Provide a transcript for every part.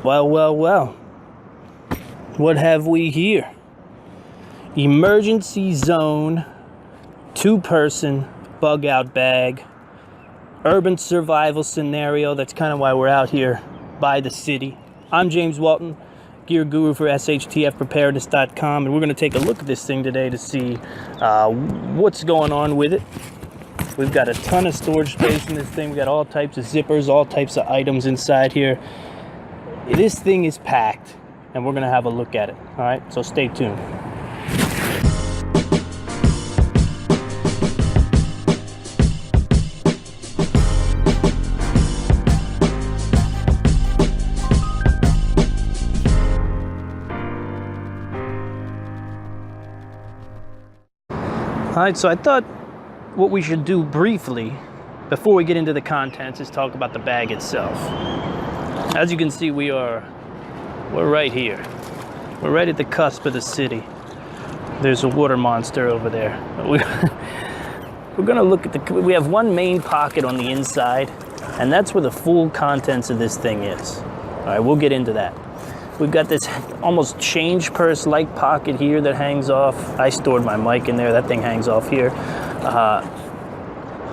Well. What have we here? Emergency zone, 2-person bug out bag, urban survival scenario. That's kind of why we're out here by the city. I'm James Walton, gear guru for SHTF preparedness.com, and we're going to take a look at this thing today to see what's going on with it. We've got a ton of storage space in this thing. We got all types of zippers, all types of items inside here. This thing is packed, and we're gonna have a look at it. All right, so stay tuned. All right, so I thought what we should do briefly before we get into the contents is talk about the bag itself. As you can see, we're right here. We're right at the cusp of the city. There's a water monster over there. We're gonna look at we have one main pocket on the inside, and that's where the full contents of this thing is. All right, we'll get into that. We've got this almost change purse-like pocket here that hangs off. I stored my mic in there. That thing hangs off here.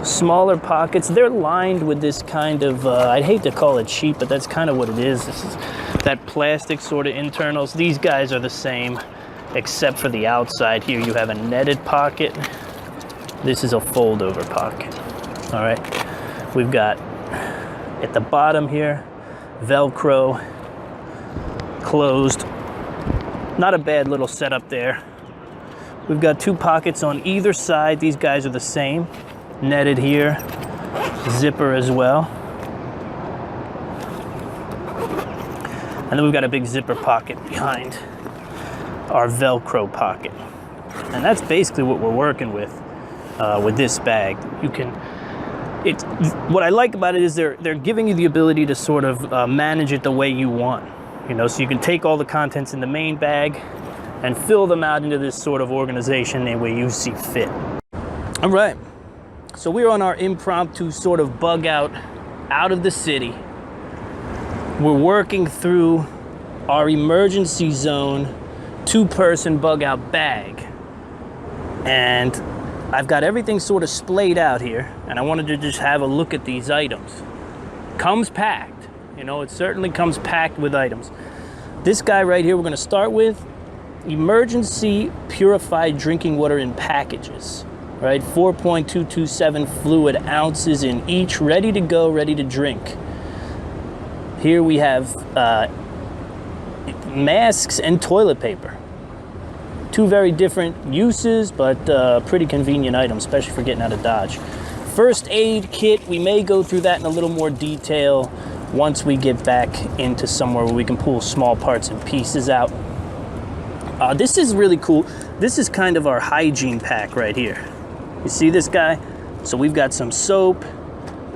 Smaller pockets, they're lined with this kind of, I'd hate to call it cheap, but that's kind of what it is. This is that plastic sort of internals. These guys are the same, except for the outside here. You have a netted pocket. This is a fold-over pocket. All right. We've got, at the bottom here, Velcro, closed. Not a bad little setup there. We've got 2 pockets on either side. These guys are the same. Netted here, zipper as well. And then we've got a big zipper pocket behind our Velcro pocket. And that's basically what we're working with this bag. What I like about it is they're giving you the ability to sort of manage it the way you want. You know, so you can take all the contents in the main bag and fill them out into this sort of organization the way you see fit. All right. So we're on our impromptu sort of bug out of the city. We're working through our emergency zone 2-person bug out bag. And I've got everything sort of splayed out here, and I wanted to just have a look at these items. Comes packed, you know, it certainly comes packed with items. This guy right here we're gonna start with, emergency purified drinking water in packages. Right, 4.227 fluid ounces in each, ready to go, ready to drink. Here we have masks and toilet paper. 2 very different uses, but pretty convenient items, especially for getting out of Dodge. First aid kit, we may go through that in a little more detail once we get back into somewhere where we can pull small parts and pieces out. This is really cool. This is kind of our hygiene pack right here. You see this guy? So we've got some soap,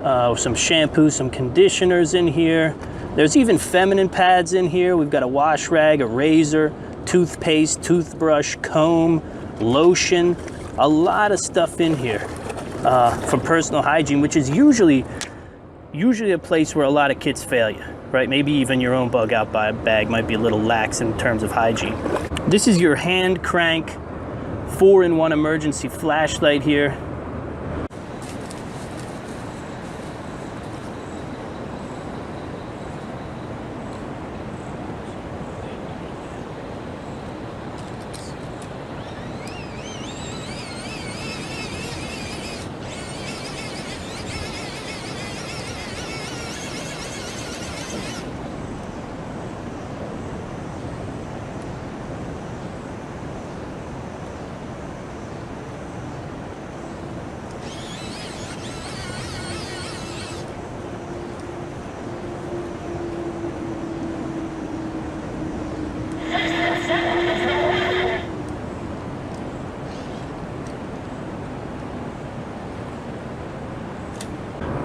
some shampoo, some conditioners in here. There's even feminine pads in here. We've got a wash rag, a razor, toothpaste, toothbrush, comb, lotion, a lot of stuff in here for personal hygiene, which is usually a place where a lot of kits fail you, right? Maybe even your own bug out bag might be a little lax in terms of hygiene. This is your hand crank 4-in-1 emergency flashlight here.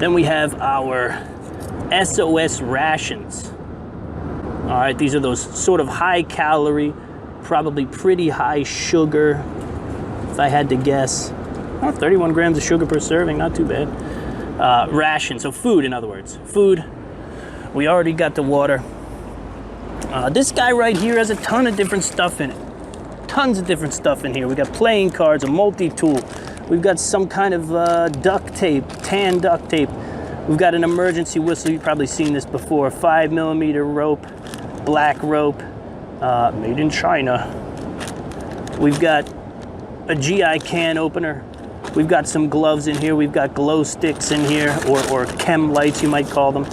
Then we have our SOS rations. All right, these are those sort of high calorie, probably pretty high sugar, if I had to guess. 31 grams of sugar per serving, not too bad. Ration, so food in other words. Food, we already got the water. This guy right here has a ton of different stuff in it. Tons of different stuff in here. We got playing cards, a multi-tool. We've got some kind of duct tape, tan duct tape. We've got an emergency whistle. You've probably seen this before. 5mm rope, black rope, made in China. We've got a GI can opener. We've got some gloves in here. We've got glow sticks in here, or chem lights, you might call them.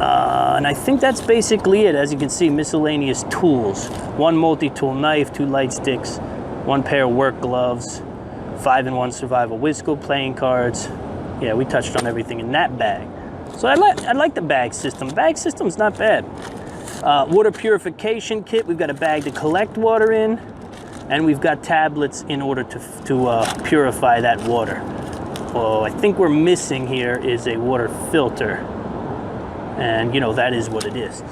And I think that's basically it. As you can see, miscellaneous tools. 1 multi-tool knife, 2 light sticks, 1 pair of work gloves, 5-in-1 survival whistle, playing cards. Yeah, we touched on everything in that bag. So I like the bag system. Bag system's not bad. Water purification kit. We've got a bag to collect water in, and we've got tablets in order to purify that water. Oh, I think we're missing here is a water filter. And you know, that is what it is.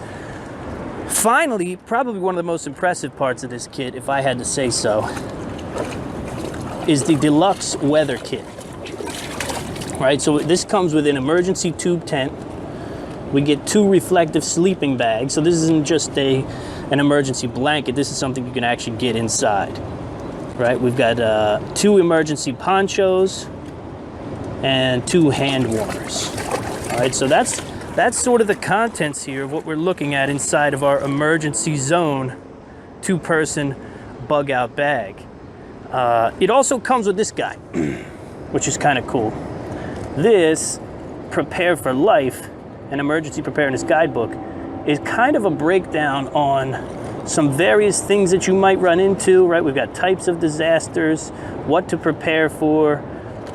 Finally, probably one of the most impressive parts of this kit, if I had to say so, is the deluxe weather kit. Right, so this comes with an emergency tube tent. We get 2 reflective sleeping bags. So this isn't just an emergency blanket. This is something you can actually get inside. Right, we've got 2 emergency ponchos and 2 hand warmers. All right, so that's sort of the contents here of what we're looking at inside of our emergency zone 2-person bug out bag. It also comes with this guy, which is kind of cool. This Prepare for Life, an emergency preparedness guidebook, is kind of a breakdown on some various things that you might run into, right? We've got types of disasters, what to prepare for.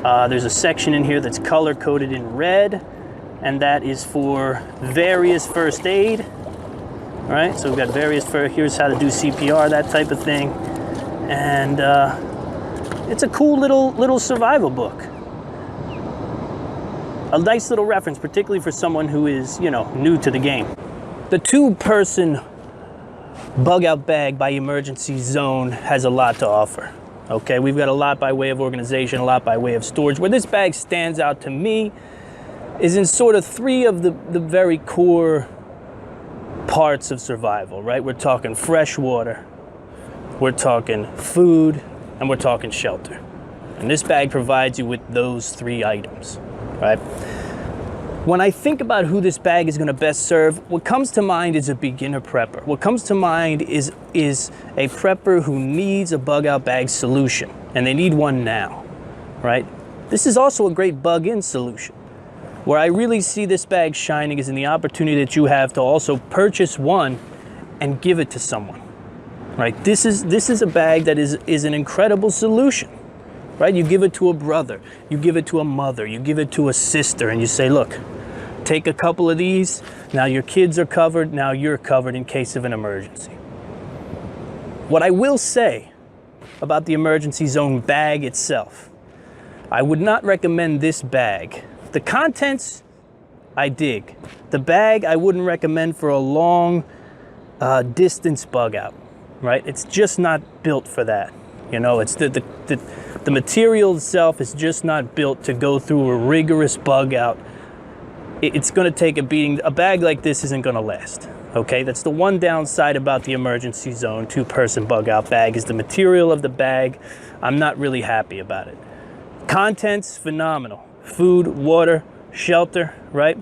There's a section in here that's color coded in red, and that is for various first aid. All right, so we've got here's how to do CPR, that type of thing. And it's a cool little survival book. A nice little reference, particularly for someone who is, you know, new to the game. The 2-person bug out bag by Emergency Zone has a lot to offer. Okay, we've got a lot by way of organization, a lot by way of storage. Where this bag stands out to me is in sort of 3 of the very core parts of survival, right? We're talking fresh water, we're talking food, and we're talking shelter. And this bag provides you with those 3 items, right? When I think about who this bag is going to best serve, what comes to mind is a beginner prepper. What comes to mind is a prepper who needs a bug out bag solution, and they need one now, right? This is also a great bug in solution. Where I really see this bag shining is in the opportunity that you have to also purchase one and give it to someone, right? This is a bag that is an incredible solution, right? You give it to a brother, you give it to a mother, you give it to a sister, and you say, look, take a couple of these, now your kids are covered, now you're covered in case of an emergency. What I will say about the Emergency Zone bag itself, I would not recommend this bag. The contents, I dig. The bag, I wouldn't recommend for a long distance bug out, right? It's just not built for that. You know, it's the material itself is just not built to go through a rigorous bug out. It's gonna take a beating. A bag like this isn't gonna last, okay? That's the one downside about the Emergency Zone 2-person bug out bag is the material of the bag. I'm not really happy about it. Contents, phenomenal. Food, water, shelter, right?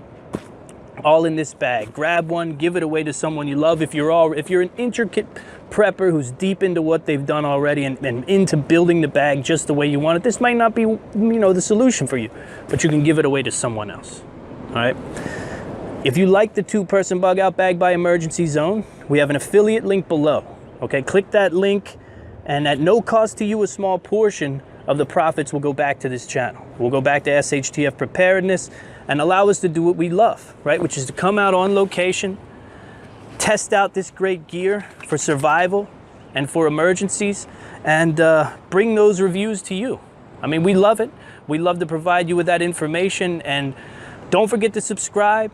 All in this bag. Grab one, give it away to someone you love. If you're an intricate prepper who's deep into what they've done already and into building the bag just the way you want it, this might not be, you know, the solution for you, but you can give it away to someone else. All right. If you like the 2-person bug out bag by Emergency Zone, we have an affiliate link below. Okay, click that link, and at no cost to you, a small portion of the profits will go back to this channel. We'll go back to SHTF preparedness and allow us to do what we love, right? Which is to come out on location, test out this great gear for survival and for emergencies, and bring those reviews to you. I mean, we love it. We love to provide you with that information, and don't forget to subscribe,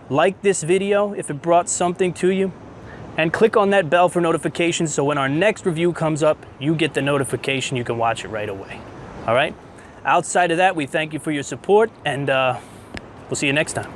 like this video if it brought something to you, and click on that bell for notifications so when our next review comes up, you get the notification, you can watch it right away. All right? Outside of that, we thank you for your support, and we'll see you next time.